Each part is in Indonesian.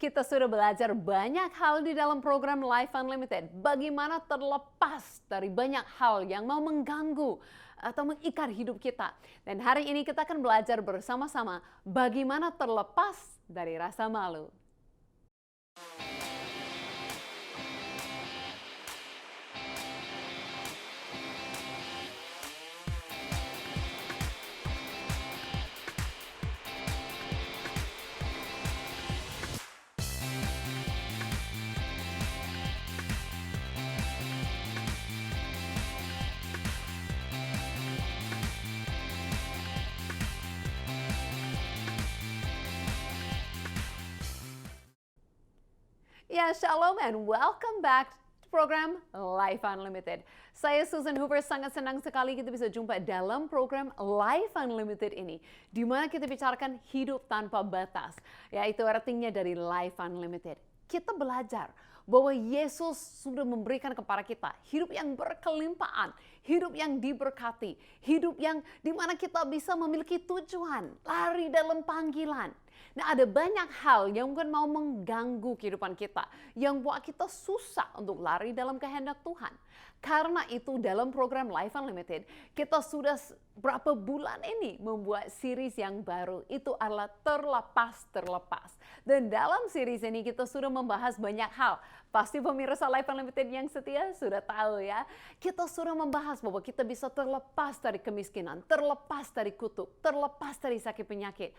Kita sudah belajar banyak hal di dalam program Life Unlimited. Bagaimana terlepas dari banyak hal yang mau mengganggu atau mengikat hidup kita. Dan hari ini kita akan belajar bersama-sama bagaimana terlepas dari rasa malu. Ya, shalom and welcome back to program Life Unlimited. Saya Susan Hoover, sangat senang sekali kita bisa jumpa dalam program Life Unlimited ini, di mana kita bicarakan hidup tanpa batas, yaitu artinya dari Life Unlimited. Kita belajar bahwa Yesus sudah memberikan kepada kita hidup yang berkelimpahan, hidup yang diberkati, hidup yang dimana kita bisa memiliki tujuan, lari dalam panggilan. Nah, ada banyak hal yang mungkin mau mengganggu kehidupan kita, yang buat kita susah untuk lari dalam kehendak Tuhan. Karena itu dalam program Life Unlimited, kita sudah berapa bulan ini membuat series yang baru, itu adalah terlepas. Dan dalam series ini kita sudah membahas banyak hal. Pasti pemirsa Life Unlimited yang setia sudah tahu ya. Kita sudah membahas bahwa kita bisa terlepas dari kemiskinan, terlepas dari kutuk, terlepas dari sakit penyakit,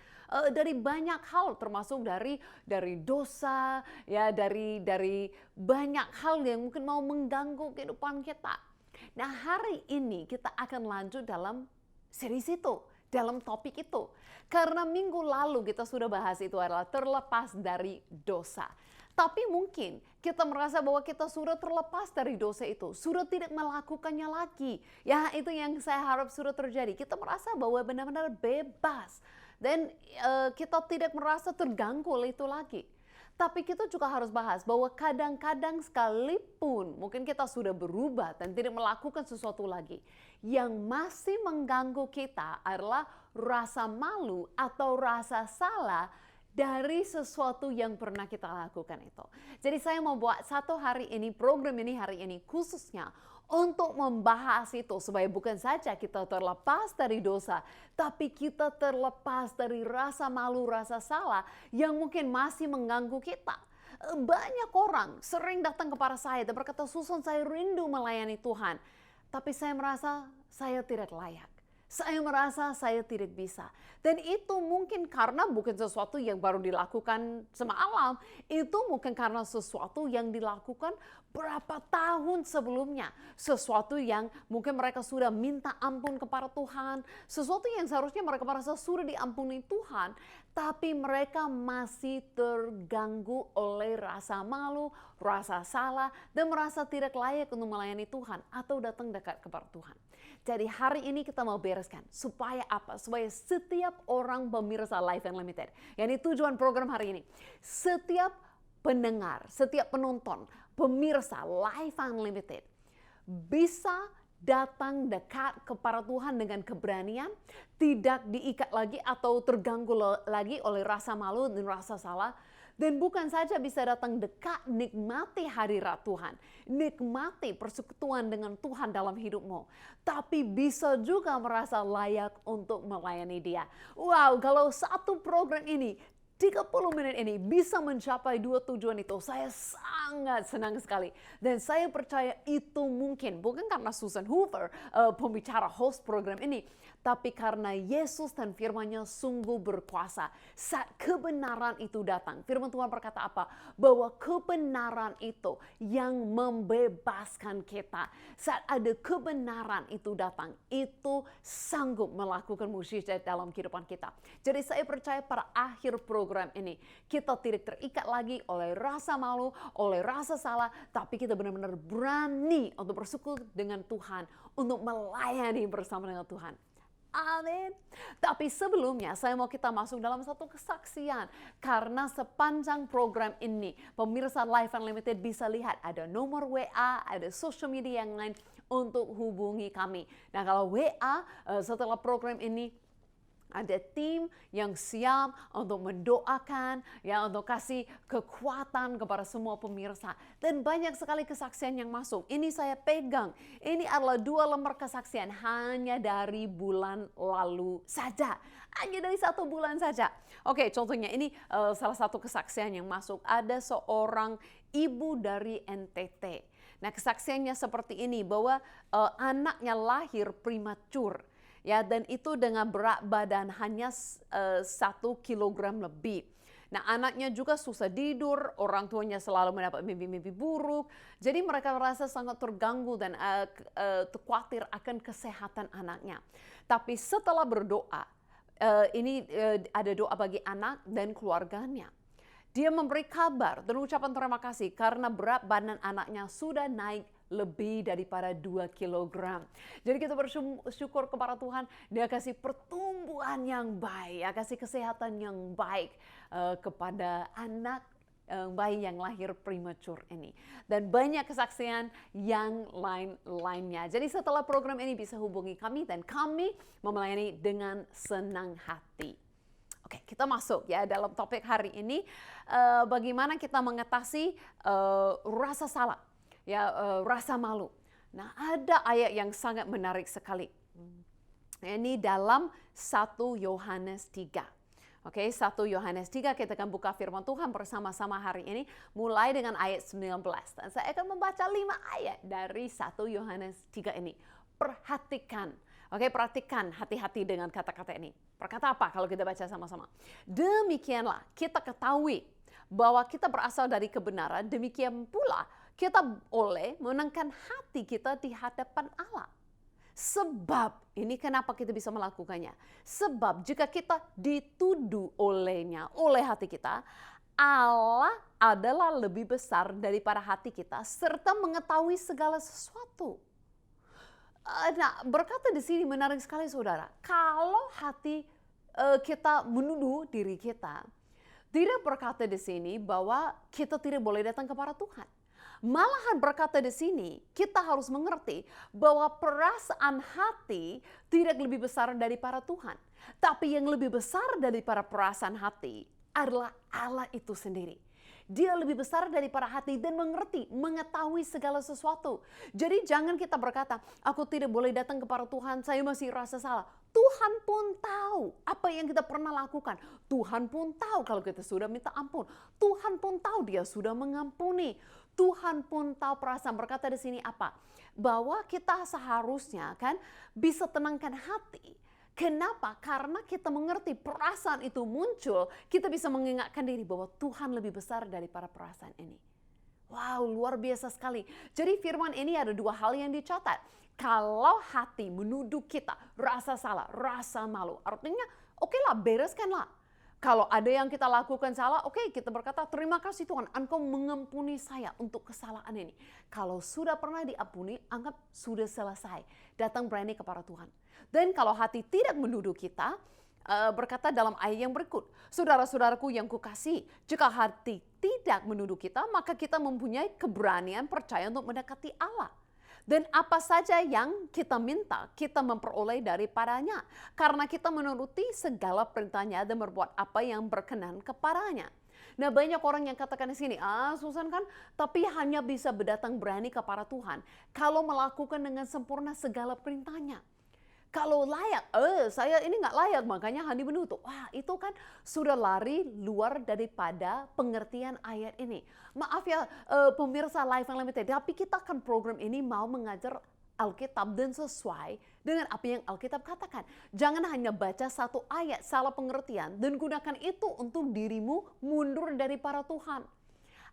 dari banyak hal termasuk dari dosa, ya dari banyak hal yang mungkin mau mengganggu kehidupan kita. Nah, hari ini kita akan lanjut dalam series itu, dalam topik itu. Karena minggu lalu kita sudah bahas itu adalah terlepas dari dosa. Tapi mungkin kita merasa bahwa kita sudah terlepas dari dosa itu, sudah tidak melakukannya lagi. Ya, itu yang saya harap sudah terjadi. Kita merasa bahwa benar-benar bebas dan kita tidak merasa terganggu oleh itu lagi. Tapi kita juga harus bahas bahwa kadang-kadang sekalipun mungkin kita sudah berubah dan tidak melakukan sesuatu lagi, yang masih mengganggu kita adalah rasa malu atau rasa salah dari sesuatu yang pernah kita lakukan itu. Jadi saya mau buat program ini hari ini khususnya untuk membahas itu supaya bukan saja kita terlepas dari dosa, tapi kita terlepas dari rasa malu, rasa salah yang mungkin masih mengganggu kita. Banyak orang sering datang kepada saya dan berkata, "Susan, saya rindu melayani Tuhan, tapi saya merasa saya tidak layak. Saya merasa saya tidak bisa." Dan itu mungkin karena bukan sesuatu yang baru dilakukan semalam. Itu mungkin karena sesuatu yang dilakukan berapa tahun sebelumnya. Sesuatu yang mungkin mereka sudah minta ampun kepada Tuhan. Sesuatu yang seharusnya mereka merasa sudah diampuni Tuhan. Tapi mereka masih terganggu oleh rasa malu, rasa salah, dan merasa tidak layak untuk melayani Tuhan atau datang dekat kepada Tuhan. Jadi hari ini kita mau bereskan supaya apa? Supaya setiap orang pemirsa Life Unlimited, yang tujuan program hari ini, setiap pendengar, setiap penonton, pemirsa Life Unlimited bisa datang dekat kepada Tuhan dengan keberanian, tidak diikat lagi atau terganggu lagi oleh rasa malu dan rasa salah. Dan bukan saja bisa datang dekat, nikmati hadirat Tuhan, nikmati persekutuan dengan Tuhan dalam hidupmu, tapi bisa juga merasa layak untuk melayani Dia. Wow, kalau satu program ini 30 menit ini bisa mencapai dua tujuan itu, saya sangat senang sekali. Dan saya percaya itu mungkin bukan karena Susan Hoover, pembicara host program ini, tapi karena Yesus dan firman-Nya sungguh berkuasa. Saat kebenaran itu datang, firman Tuhan berkata apa? Bahwa kebenaran itu yang membebaskan kita. Saat ada kebenaran itu datang, itu sanggup melakukan mukjizat dalam kehidupan kita. Jadi saya percaya pada akhir program ini, kita tidak terikat lagi oleh rasa malu, oleh rasa salah, tapi kita benar-benar berani untuk bersekutu dengan Tuhan, untuk melayani bersama dengan Tuhan. Amin. Tapi sebelumnya saya mau kita masuk dalam satu kesaksian. Karena sepanjang program ini, pemirsa Life Unlimited bisa lihat ada nomor WA, ada social media yang lain untuk hubungi kami. Nah, kalau WA setelah program ini Ada tim yang siap untuk mendoakan, ya, untuk kasih kekuatan kepada semua pemirsa. Dan banyak sekali kesaksian yang masuk. Ini saya pegang. Ini adalah 2 lembar kesaksian hanya dari bulan lalu saja. Hanya dari 1 bulan saja. Oke, contohnya ini salah satu kesaksian yang masuk. Ada seorang ibu dari NTT. Nah, kesaksiannya seperti ini, bahwa anaknya lahir prematur. Ya, dan itu dengan berat badan hanya 1 kilogram lebih. Nah, anaknya juga susah tidur, orang tuanya selalu mendapat mimpi-mimpi buruk. Jadi mereka merasa sangat terganggu dan khawatir akan kesehatan anaknya. Tapi setelah berdoa, ini ada doa bagi anak dan keluarganya. Dia memberi kabar dan ucapan terima kasih karena berat badan anaknya sudah naik lebih daripada 2 kilogram. Jadi kita bersyukur kepada Tuhan, Dia kasih pertumbuhan yang baik, ya, kasih kesehatan yang baik kepada anak bayi yang lahir prematur ini. Dan banyak kesaksian yang lain-lainnya. Jadi setelah program ini bisa hubungi kami dan kami melayani dengan senang hati. Oke, kita masuk ya dalam topik hari ini, bagaimana kita mengatasi rasa salah, ya, rasa malu. Nah, ada ayat yang sangat menarik sekali. Ini dalam 1 Yohanes 3. Oke, 1 Yohanes 3, kita akan buka firman Tuhan bersama-sama hari ini, mulai dengan ayat 19. Dan saya akan membaca 5 ayat dari 1 Yohanes 3 ini. Perhatikan. Oke, perhatikan, hati-hati dengan kata-kata ini. Berkata apa kalau kita baca sama-sama? Demikianlah kita ketahui bahwa kita berasal dari kebenaran, demikian pula kita boleh menenangkan hati kita di hadapan Allah. Sebab, ini kenapa kita bisa melakukannya? Sebab jika kita dituduh olehnya, oleh hati kita, Allah adalah lebih besar daripada hati kita serta mengetahui segala sesuatu. Nah, berkata di sini menarik sekali saudara. Kalau hati kita menuduh diri kita, tidak berkata di sini bahwa kita tidak boleh datang kepada Tuhan. Malahan berkata di sini, kita harus mengerti bahwa perasaan hati tidak lebih besar daripada Tuhan. Tapi yang lebih besar daripada perasaan hati adalah Allah itu sendiri. Dia lebih besar daripada hati dan mengerti, mengetahui segala sesuatu. Jadi jangan kita berkata, aku tidak boleh datang kepada Tuhan, saya masih rasa salah. Tuhan pun tahu apa yang kita pernah lakukan. Tuhan pun tahu kalau kita sudah minta ampun. Tuhan pun tahu Dia sudah mengampuni. Tuhan pun tahu perasaan. Berkata di sini apa? Bahwa kita seharusnya kan bisa tenangkan hati. Kenapa? Karena kita mengerti perasaan itu muncul, kita bisa mengingatkan diri bahwa Tuhan lebih besar daripada perasaan ini. Wow, luar biasa sekali. Jadi firman ini ada 2 hal yang dicatat. Kalau hati menuduh kita, rasa salah, rasa malu, artinya okelah, bereskanlah. Kalau ada yang kita lakukan salah, oke, kita berkata, terima kasih Tuhan, Engkau mengampuni saya untuk kesalahan ini. Kalau sudah pernah diampuni, anggap sudah selesai. Datang berani kepada Tuhan. Dan kalau hati tidak menuduh kita, berkata dalam ayat yang berikut, saudara-saudaraku yang kukasihi, jika hati tidak menuduh kita, maka kita mempunyai keberanian percaya untuk mendekati Allah. Dan apa saja yang kita minta, kita memperoleh daripadanya. Karena kita menuruti segala perintahnya dan berbuat apa yang berkenan kepadanya. Nah, banyak orang yang katakan di sini, Susan kan, tapi hanya bisa berdatang berani kepada Tuhan kalau melakukan dengan sempurna segala perintahnya. Kalau layak, saya ini nggak layak, makanya Hani menutup. Wah, itu kan sudah lari luar daripada pengertian ayat ini. Maaf ya pemirsa Life Unlimited, tapi kita kan program ini mau mengajar Alkitab dan sesuai dengan apa yang Alkitab katakan. Jangan hanya baca 1 ayat salah pengertian dan gunakan itu untuk dirimu mundur daripada Tuhan.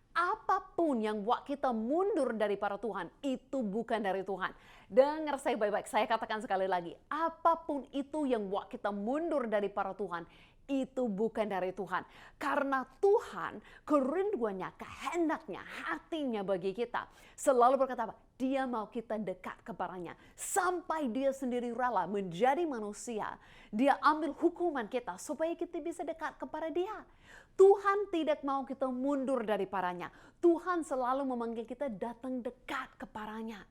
Apapun yang buat kita mundur daripada Tuhan, itu bukan dari Tuhan. Dengar saya baik-baik, saya katakan sekali lagi. Apapun itu yang buat kita mundur daripada Tuhan, itu bukan dari Tuhan. Karena Tuhan, kerinduannya, kehendaknya, hatinya bagi kita. Selalu berkata apa? Dia mau kita dekat kepadanya. Sampai Dia sendiri rela menjadi manusia. Dia ambil hukuman kita supaya kita bisa dekat kepada Dia. Tuhan tidak mau kita mundur daripadanya. Tuhan selalu memanggil kita datang dekat kepadanya.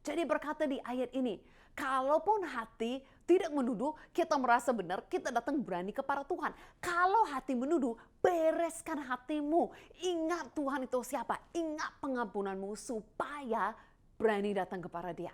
Jadi berkata di ayat ini, kalaupun hati tidak menuduh, kita merasa benar, kita datang berani kepada Tuhan. Kalau hati menuduh, bereskan hatimu. Ingat Tuhan itu siapa, ingat pengampunanmu supaya berani datang kepada Dia.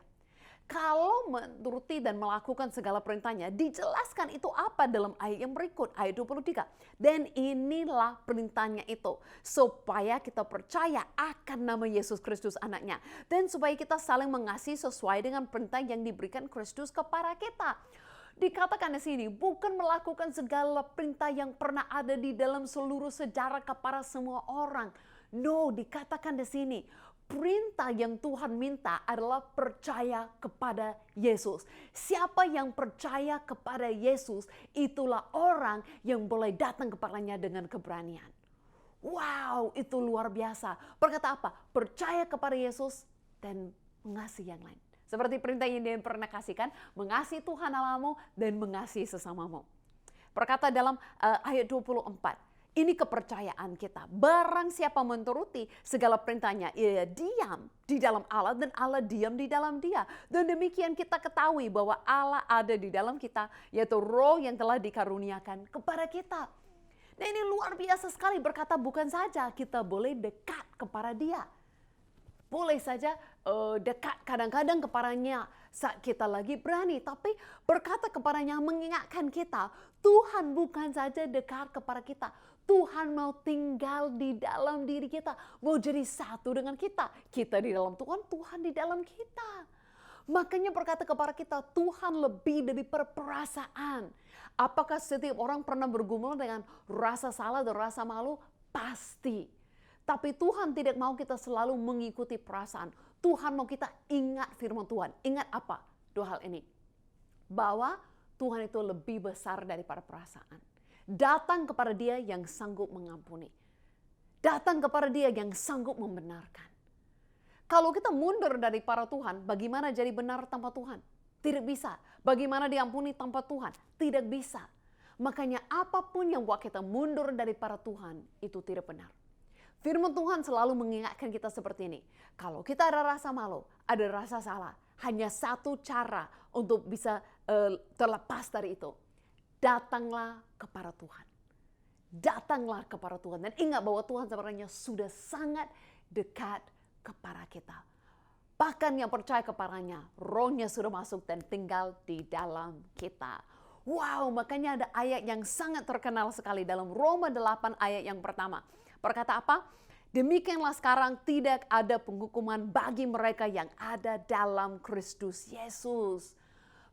Kalau menuruti dan melakukan segala perintahnya, dijelaskan itu apa dalam ayat yang berikut, ayat 23. Dan inilah perintahnya itu, supaya kita percaya akan nama Yesus Kristus anaknya. Dan supaya kita saling mengasihi sesuai dengan perintah yang diberikan Kristus kepada kita. Dikatakan di sini, bukan melakukan segala perintah yang pernah ada di dalam seluruh sejarah kepada semua orang. No, dikatakan di sini, perintah yang Tuhan minta adalah percaya kepada Yesus. Siapa yang percaya kepada Yesus, itulah orang yang boleh datang kepadanya dengan keberanian. Wow, itu luar biasa. Berkata apa? Percaya kepada Yesus dan mengasihi yang lain. Seperti perintah yang Dia pernah kasihkan, mengasihi Tuhan Allahmu dan mengasihi sesamamu. Berkata dalam ayat 24, ini kepercayaan kita. Barang siapa menuruti segala perintahnya, ia diam di dalam Allah dan Allah diam di dalam dia. Dan demikian kita ketahui bahwa Allah ada di dalam kita, yaitu Roh yang telah dikaruniakan kepada kita. Nah, ini luar biasa sekali, berkata bukan saja kita boleh dekat kepada Dia. Boleh saja dekat kadang-kadang kepadanya saat kita lagi berani. Tapi berkata kepadanya, mengingatkan kita, Tuhan bukan saja dekat kepada kita. Tuhan mau tinggal di dalam diri kita. Mau jadi satu dengan kita. Kita di dalam Tuhan, Tuhan di dalam kita. Makanya berkata kepada kita, Tuhan lebih dari perasaan. Apakah setiap orang pernah bergumul dengan rasa salah dan rasa malu? Pasti. Tapi Tuhan tidak mau kita selalu mengikuti perasaan. Tuhan mau kita ingat firman Tuhan. Ingat apa? Dua hal ini. Bahwa Tuhan itu lebih besar daripada perasaan. Datang kepada Dia yang sanggup mengampuni. Datang kepada Dia yang sanggup membenarkan. Kalau kita mundur dari para Tuhan, bagaimana jadi benar tanpa Tuhan? Tidak bisa. Bagaimana diampuni tanpa Tuhan? Tidak bisa. Makanya apapun yang buat kita mundur dari para Tuhan, itu tidak benar. Firman Tuhan selalu mengingatkan kita seperti ini. Kalau kita ada rasa malu, ada rasa salah, hanya satu cara untuk bisa terlepas dari itu. Datanglah kepada Tuhan. Datanglah kepada Tuhan. Dan ingat bahwa Tuhan sebenarnya sudah sangat dekat kepada kita. Bahkan yang percaya kepadanya, Rohnya sudah masuk dan tinggal di dalam kita. Wow, makanya ada ayat yang sangat terkenal sekali dalam Roma 8 ayat yang pertama. Berkata apa? Demikianlah sekarang tidak ada penghukuman bagi mereka yang ada dalam Kristus Yesus.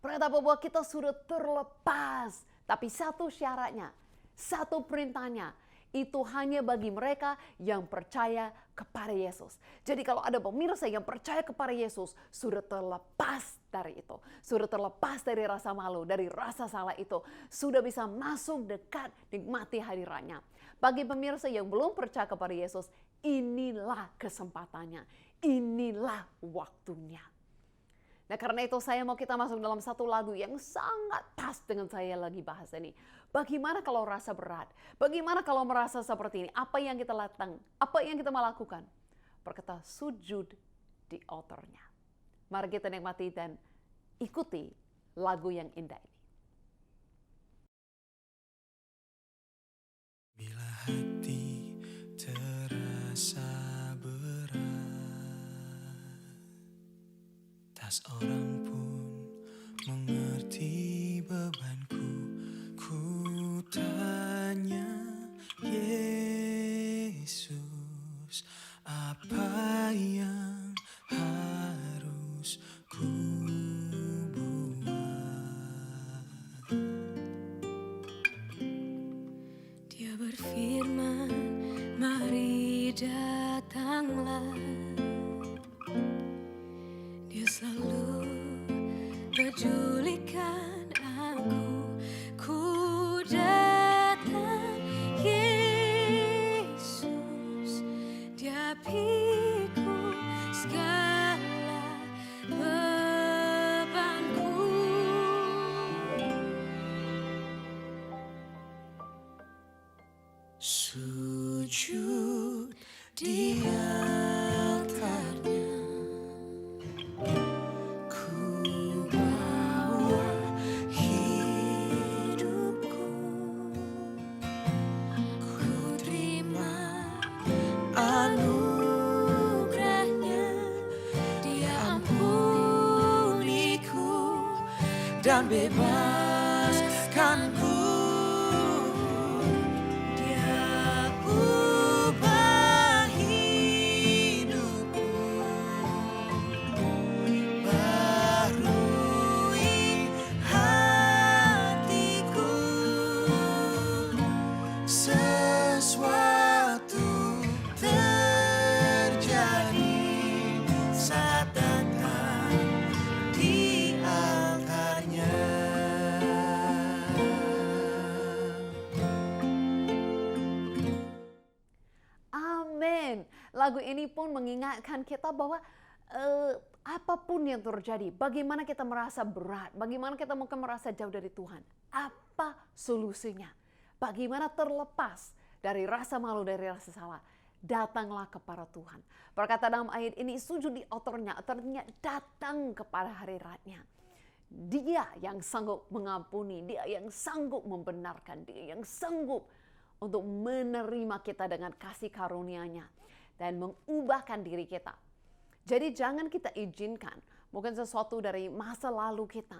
Berkata bahwa kita sudah terlepas. Tapi satu syaratnya, satu perintahnya, itu hanya bagi mereka yang percaya kepada Yesus. Jadi kalau ada pemirsa yang percaya kepada Yesus, sudah terlepas dari itu. Sudah terlepas dari rasa malu, dari rasa salah itu. Sudah bisa masuk dekat, nikmati hadiratnya. Bagi pemirsa yang belum percaya kepada Yesus, inilah kesempatannya. Inilah waktunya. Nah, karena itu saya mau kita masuk dalam satu lagu yang sangat pas dengan saya lagi bahas ini. Bagaimana kalau rasa berat? Bagaimana kalau merasa seperti ini? Apa yang kita lakukan? Apa yang kita mau lakukan? Berkata sujud di altarnya. Mari kita nikmati dan ikuti lagu yang indah ini. Bila hati terasa tak seorang pun mengerti bebanku. Ku tanya Yesus, apa yang harus ku buat? Dia berfirman, mari datanglah. Dia selalu pedulikan aku. Ku datang Yesus, Dia pikul segala bebanku. Sujud di altarnya, ku bawa dan bebaskanku. Dia ubah hidupku, barui hatiku. Sesuatu terjadi saat datang di altarnya. Amin. Lagu ini pun mengingatkan kita bahwa apapun yang terjadi, bagaimana kita merasa berat, bagaimana kita mungkin merasa jauh dari Tuhan, apa solusinya? Bagaimana terlepas dari rasa malu, dari rasa salah? Datanglah kepada Tuhan. Berkata dalam ayat ini, sujud di autornya, datang kepada hadiratnya. Dia yang sanggup mengampuni, dia yang sanggup membenarkan, dia yang sanggup untuk menerima kita dengan kasih karunia-Nya dan mengubahkan diri kita. Jadi jangan kita izinkan mungkin sesuatu dari masa lalu kita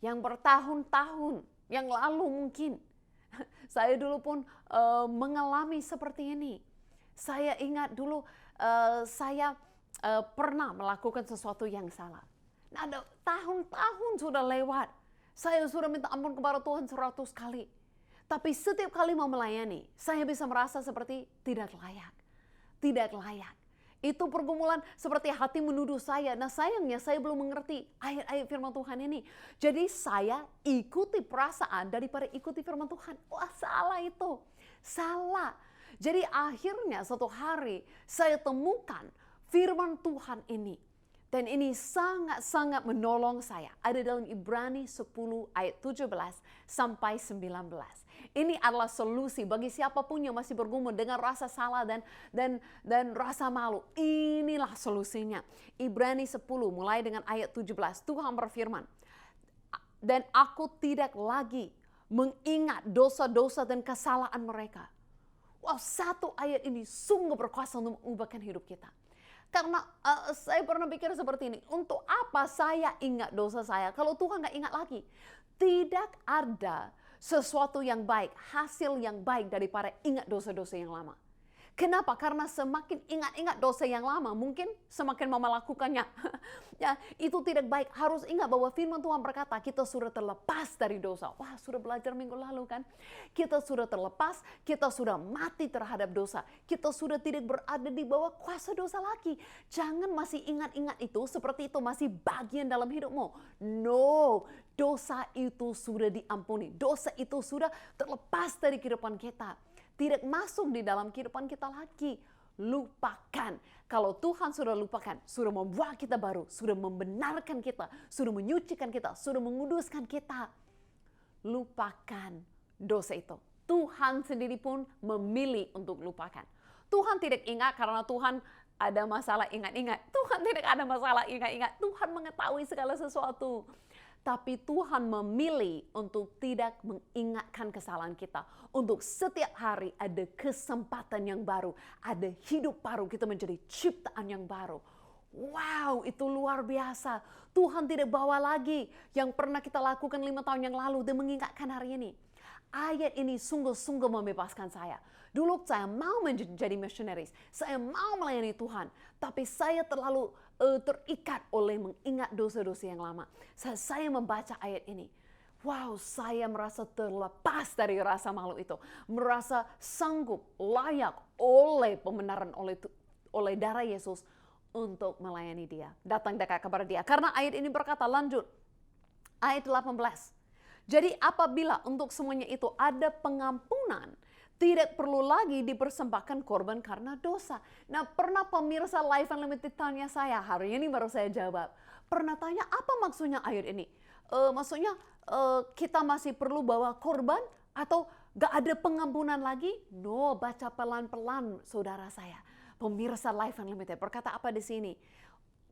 yang bertahun-tahun yang lalu mungkin. Saya dulu pun mengalami seperti ini. Saya ingat dulu saya pernah melakukan sesuatu yang salah. Nah, tahun-tahun sudah lewat. Saya sudah minta ampun kepada Tuhan 100 kali. Tapi setiap kali mau melayani, saya bisa merasa seperti tidak layak. Tidak layak. Itu pergumulan seperti hati menuduh saya. Nah sayangnya saya belum mengerti ayat-ayat firman Tuhan ini. Jadi saya ikuti perasaan daripada ikuti firman Tuhan. Wah salah itu. Salah. Jadi akhirnya suatu hari saya temukan firman Tuhan ini. Dan ini sangat-sangat menolong saya. Ada dalam Ibrani 10 ayat 17 sampai 19. Ini adalah solusi bagi siapapun yang masih bergumul dengan rasa salah dan rasa malu. Inilah solusinya. Ibrani 10 mulai dengan ayat 17. Tuhan berfirman, dan aku tidak lagi mengingat dosa-dosa dan kesalahan mereka. Wow, satu ayat ini sungguh berkuasa untuk mengubahkan hidup kita. Karena saya pernah pikir seperti ini, untuk apa saya ingat dosa saya kalau Tuhan gak ingat lagi? Tidak ada sesuatu yang baik, hasil yang baik daripada ingat dosa-dosa yang lama. Kenapa? Karena semakin ingat-ingat dosa yang lama, mungkin semakin mau melakukannya. Ya, itu tidak baik. Harus ingat bahwa firman Tuhan berkata, kita sudah terlepas dari dosa. Wah, sudah belajar minggu lalu kan? Kita sudah terlepas, kita sudah mati terhadap dosa. Kita sudah tidak berada di bawah kuasa dosa lagi. Jangan masih ingat-ingat itu seperti itu masih bagian dalam hidupmu. No, dosa itu sudah diampuni. Dosa itu sudah terlepas dari kehidupan kita. Tidak masuk di dalam kehidupan kita lagi. Lupakan. Kalau Tuhan sudah lupakan, sudah membuat kita baru, sudah membenarkan kita, sudah menyucikan kita, sudah menguduskan kita. Lupakan dosa itu. Tuhan sendiri pun memilih untuk lupakan. Tuhan tidak ingat karena Tuhan ada masalah ingat-ingat. Tuhan tidak ada masalah ingat-ingat. Tuhan mengetahui segala sesuatu. Tapi Tuhan memilih untuk tidak mengingatkan kesalahan kita. Untuk setiap hari ada kesempatan yang baru. Ada hidup baru, kita menjadi ciptaan yang baru. Wow, itu luar biasa. Tuhan tidak bawa lagi yang pernah kita lakukan 5 tahun yang lalu dan mengingatkan hari ini. Ayat ini sungguh-sungguh membebaskan saya. Dulu saya mau menjadi missionaries. Saya mau melayani Tuhan. Tapi saya terlalu terikat oleh mengingat dosa-dosa yang lama. Saya membaca ayat ini. Wow, saya merasa terlepas dari rasa malu itu. Merasa sanggup, layak oleh pembenaran oleh darah Yesus untuk melayani dia. Datang dekat kepada dia. Karena ayat ini berkata, lanjut. Ayat 18. Jadi apabila untuk semuanya itu ada pengampunan, tidak perlu lagi dipersembahkan korban karena dosa. Nah, pernah pemirsa Life Unlimited tanya saya, hari ini baru saya jawab. Pernah tanya, apa maksudnya ayat ini? Maksudnya kita masih perlu bawa korban atau gak ada pengampunan lagi? No, baca pelan-pelan saudara saya. Pemirsa Life Unlimited berkata apa di sini?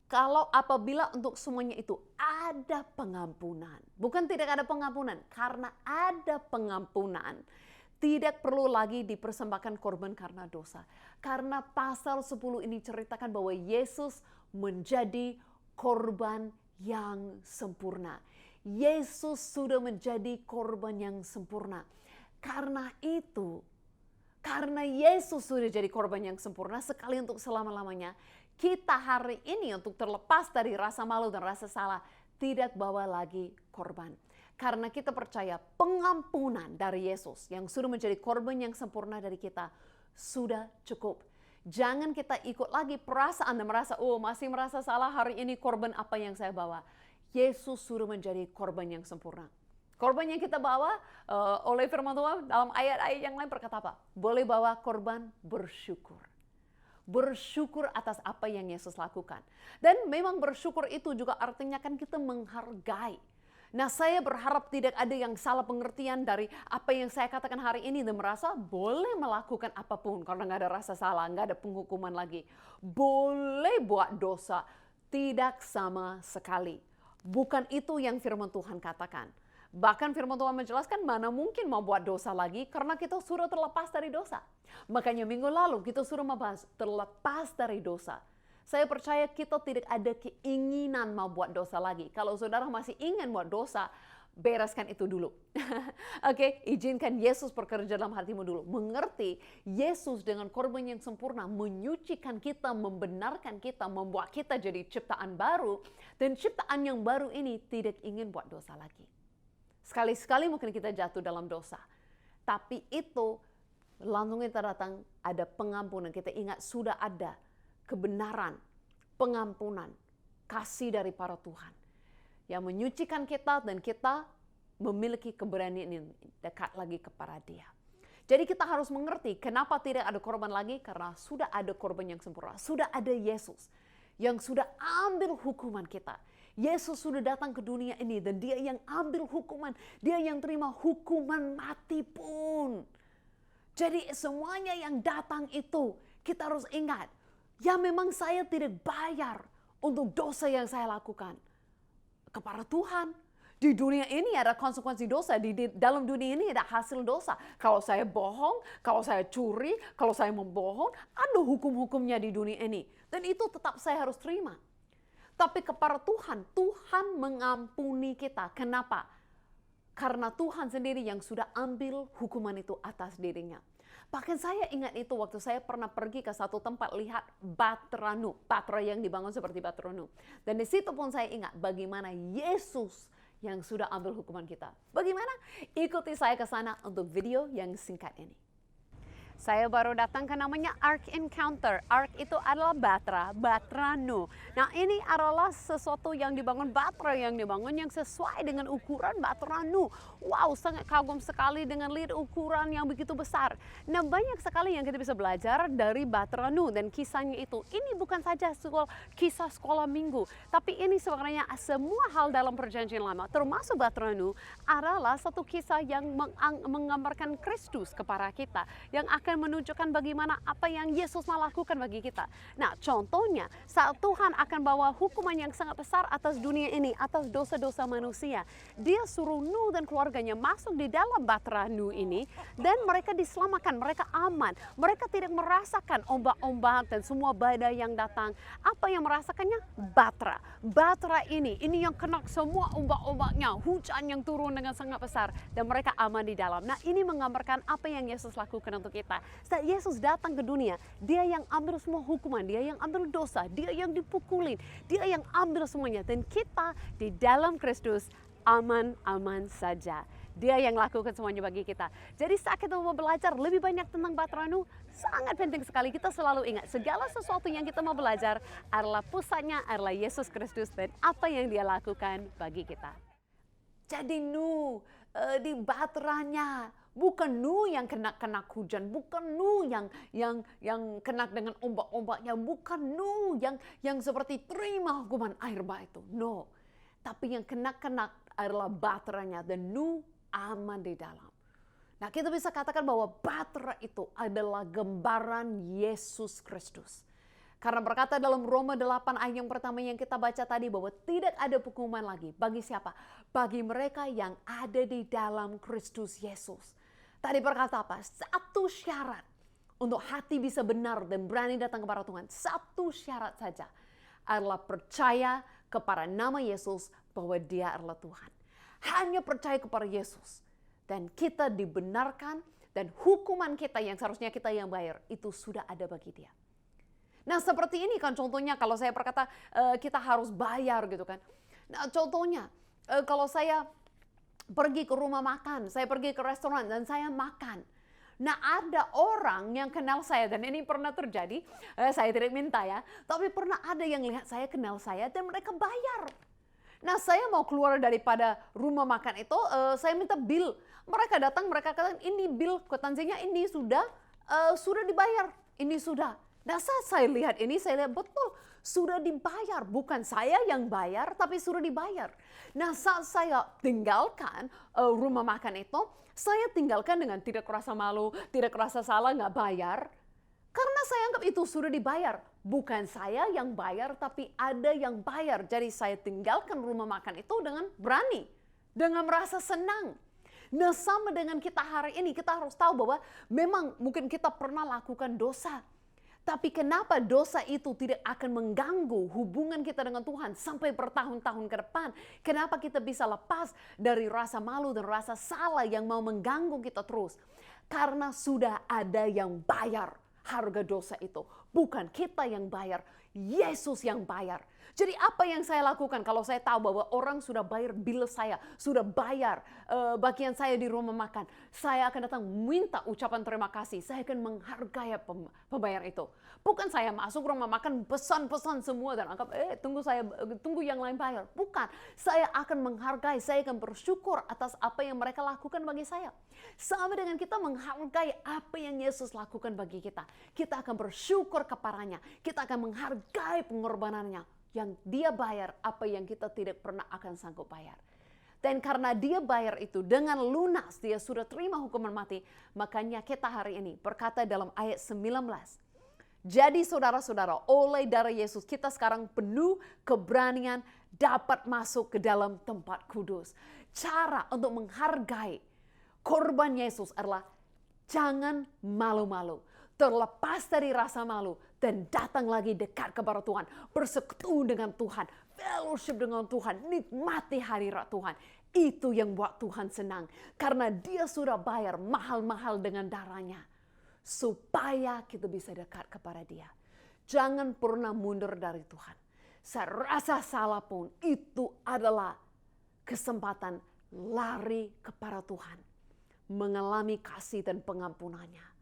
Kalau apabila untuk semuanya itu ada pengampunan. Bukan tidak ada pengampunan, karena ada pengampunan. Tidak perlu lagi dipersembahkan korban karena dosa. Karena pasal 10 ini ceritakan bahwa Yesus menjadi korban yang sempurna. Yesus sudah menjadi korban yang sempurna. Karena itu, karena Yesus sudah jadi korban yang sempurna sekali untuk selama-lamanya, kita hari ini untuk terlepas dari rasa malu dan rasa salah, tidak bawa lagi korban. Karena kita percaya pengampunan dari Yesus yang sudah menjadi korban yang sempurna dari kita, sudah cukup. Jangan kita ikut lagi perasaan dan merasa, oh masih merasa salah hari ini korban apa yang saya bawa. Yesus sudah menjadi korban yang sempurna. Korban yang kita bawa oleh firman Tuhan dalam ayat-ayat yang lain berkata apa? Boleh bawa korban bersyukur. Bersyukur atas apa yang Yesus lakukan. Dan memang bersyukur itu juga artinya kan kita menghargai. Nah, saya berharap tidak ada yang salah pengertian dari apa yang saya katakan hari ini dan merasa boleh melakukan apapun karena nggak ada rasa salah, nggak ada penghukuman lagi. Boleh buat dosa, tidak sama sekali. Bukan itu yang firman Tuhan katakan. Bahkan firman Tuhan menjelaskan mana mungkin mau buat dosa lagi karena kita sudah terlepas dari dosa. Makanya minggu lalu kita sudah membahas terlepas dari dosa. Saya percaya kita tidak ada keinginan mau buat dosa lagi. Kalau saudara masih ingin buat dosa, bereskan itu dulu. Oke, izinkan Yesus bekerja dalam hatimu dulu. Mengerti Yesus dengan korban yang sempurna menyucikan kita, membenarkan kita, membuat kita jadi ciptaan baru. Dan ciptaan yang baru ini tidak ingin buat dosa lagi. Sekali-sekali mungkin kita jatuh dalam dosa. Tapi itu langsung kita datang ada pengampunan. Kita ingat sudah ada kebenaran, pengampunan, kasih dari para Tuhan yang menyucikan kita dan kita memiliki keberanian ini dekat lagi kepada Dia. Jadi kita harus mengerti kenapa tidak ada korban lagi karena sudah ada korban yang sempurna, sudah ada Yesus yang sudah ambil hukuman kita. Yesus sudah datang ke dunia ini dan Dia yang ambil hukuman, Dia yang terima hukuman mati pun. Jadi semuanya yang datang itu kita harus ingat. Ya memang saya tidak bayar untuk dosa yang saya lakukan kepada Tuhan. Di dunia ini ada konsekuensi dosa, di dalam dunia ini ada hasil dosa. Kalau saya bohong, kalau saya curi, kalau saya membohong, ada hukum-hukumnya di dunia ini. Dan itu tetap saya harus terima. Tapi kepada Tuhan, Tuhan mengampuni kita. Kenapa? Karena Tuhan sendiri yang sudah ambil hukuman itu atas dirinya. Bahkan saya ingat itu waktu saya pernah pergi ke satu tempat lihat Batra Nu. Batra yang dibangun seperti Batra Nu. Dan di situ pun saya ingat bagaimana Yesus yang sudah ambil hukuman kita. Bagaimana? Ikuti saya ke sana untuk video yang singkat ini. Saya baru datang ke namanya Ark Encounter. Ark itu adalah Batra Nu. Nah ini adalah sesuatu yang dibangun Batra, yang dibangun yang sesuai dengan ukuran Batra Nu. Wow, sangat kagum sekali dengan lihat ukuran yang begitu besar. Nah banyak sekali yang kita bisa belajar dari Batra Nu dan kisahnya itu. Ini bukan saja kisah sekolah minggu, tapi ini sebenarnya semua hal dalam perjanjian lama, termasuk Batra Nu adalah satu kisah yang menggambarkan Kristus kepada kita, yang akan menunjukkan bagaimana apa yang Yesus melakukan bagi kita. Nah, contohnya saat Tuhan akan bawa hukuman yang sangat besar atas dunia ini, atas dosa-dosa manusia, Dia suruh Nuh dan keluarganya masuk di dalam Batra Nu ini dan mereka diselamatkan, mereka aman, mereka tidak merasakan ombak-ombak dan semua badai yang datang. Apa yang merasakannya? Batra. Batra ini yang kena semua ombak-ombaknya, hujan yang turun dengan sangat besar dan mereka aman di dalam. Nah, ini menggambarkan apa yang Yesus lakukan untuk kita. Saat Yesus datang ke dunia, Dia yang ambil semua hukuman, Dia yang ambil dosa, Dia yang dipukulin, Dia yang ambil semuanya. Dan kita di dalam Kristus aman-aman saja. Dia yang lakukan semuanya bagi kita. Jadi saat kita mau belajar lebih banyak tentang Batra Nu, sangat penting sekali kita selalu ingat segala sesuatu yang kita mau belajar adalah pusatnya adalah Yesus Kristus dan apa yang Dia lakukan bagi kita. Jadi Nu di Batranya bukan Nuh yang kena hujan, bukan Nuh yang kena dengan ombak-ombaknya, bukan Nuh yang seperti terima hukuman air bah itu. No. Tapi yang kena adalah Batranya dan Nuh aman di dalam. Nah, kita bisa katakan bahwa Batra itu adalah gambaran Yesus Kristus. Karena berkata dalam Roma 8 ayat yang pertama yang kita baca tadi bahwa tidak ada hukuman lagi. Bagi siapa? Bagi mereka yang ada di dalam Kristus Yesus. Tadi berkata apa? Satu syarat untuk hati bisa benar dan berani datang kepada Tuhan. Satu syarat saja adalah percaya kepada nama Yesus bahwa Dia adalah Tuhan. hanya percaya kepada Yesus. Dan kita dibenarkan dan hukuman kita yang seharusnya kita yang bayar itu sudah ada bagi dia. Nah seperti ini kan contohnya kalau saya berkata kita harus bayar gitu kan. Nah contohnya kalau saya pergi ke rumah makan, saya pergi ke restoran dan saya makan. Nah ada orang yang kenal saya dan ini pernah terjadi, saya tidak minta ya, tapi pernah ada yang lihat saya kenal saya dan mereka bayar. Nah saya mau keluar daripada rumah makan itu, saya minta bill. Mereka datang, mereka katakan ini bill kwitansinya ini sudah dibayar, ini sudah. Nah saat saya lihat ini, saya lihat betul sudah dibayar. Bukan saya yang bayar, tapi sudah dibayar. Nah saat saya tinggalkan rumah makan itu, saya tinggalkan dengan tidak merasa malu, tidak merasa salah, nggak bayar. Karena saya anggap itu sudah dibayar. Bukan saya yang bayar, tapi ada yang bayar. Jadi saya tinggalkan rumah makan itu dengan berani, dengan merasa senang. Nah sama dengan kita hari ini, kita harus tahu bahwa memang mungkin kita pernah lakukan dosa. Tapi kenapa dosa itu tidak akan mengganggu hubungan kita dengan Tuhan sampai bertahun-tahun ke depan? Kenapa kita bisa lepas dari rasa malu dan rasa salah yang mau mengganggu kita terus? Karena sudah ada yang bayar harga dosa itu. Bukan kita yang bayar, Yesus yang bayar. Jadi apa yang saya lakukan kalau saya tahu bahwa orang sudah bayar bill saya, sudah bayar bagian saya di rumah makan. Saya akan datang minta ucapan terima kasih. Saya akan menghargai pembayar itu. Bukan saya masuk rumah makan pesan-pesan semua dan anggap tunggu yang lain bayar. Bukan, saya akan menghargai, saya akan bersyukur atas apa yang mereka lakukan bagi saya. Sama dengan kita menghargai apa yang Yesus lakukan bagi kita. Kita akan bersyukur kepadanya. Kita akan menghargai pengorbanannya. Yang dia bayar apa yang kita tidak pernah akan sanggup bayar. Dan karena dia bayar itu dengan lunas, dia sudah terima hukuman mati. Makanya kita hari ini berkata dalam ayat 19. Jadi saudara-saudara, oleh darah Yesus kita sekarang penuh keberanian dapat masuk ke dalam tempat kudus. Cara untuk menghargai korban Yesus adalah jangan malu-malu. Terlepas dari rasa malu dan datang lagi dekat kepada Tuhan, bersekutu dengan Tuhan, fellowship dengan Tuhan, nikmati hadirat Tuhan. Itu yang buat Tuhan senang karena dia sudah bayar mahal-mahal dengan darahnya supaya kita bisa dekat kepada dia. Jangan pernah mundur dari Tuhan. Saya rasa salah pun itu adalah kesempatan lari kepada Tuhan, mengalami kasih dan pengampunannya.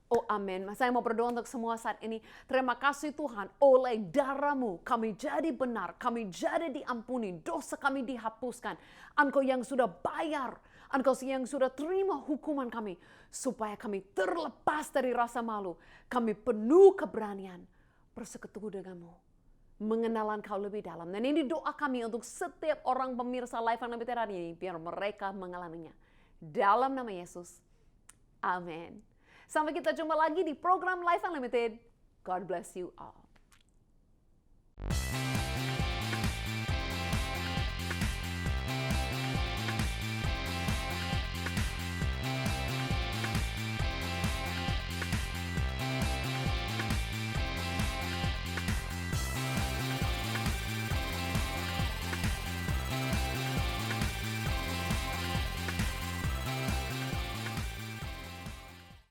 Oh amin. Saya mau berdoa untuk semua saat ini. Terima kasih Tuhan, oleh darah-Mu kami jadi benar, kami jadi diampuni, dosa kami dihapuskan. Engkau yang sudah bayar, Engkau yang sudah terima hukuman kami, supaya kami terlepas dari rasa malu. Kami penuh keberanian bersekutu denganmu, mengenal Engkau lebih dalam. Dan ini doa kami untuk setiap orang pemirsa Life Unlimited hari ini, biar mereka mengalaminya. Dalam nama Yesus, amin. Sampai kita jumpa lagi di program Life Unlimited. God bless you all.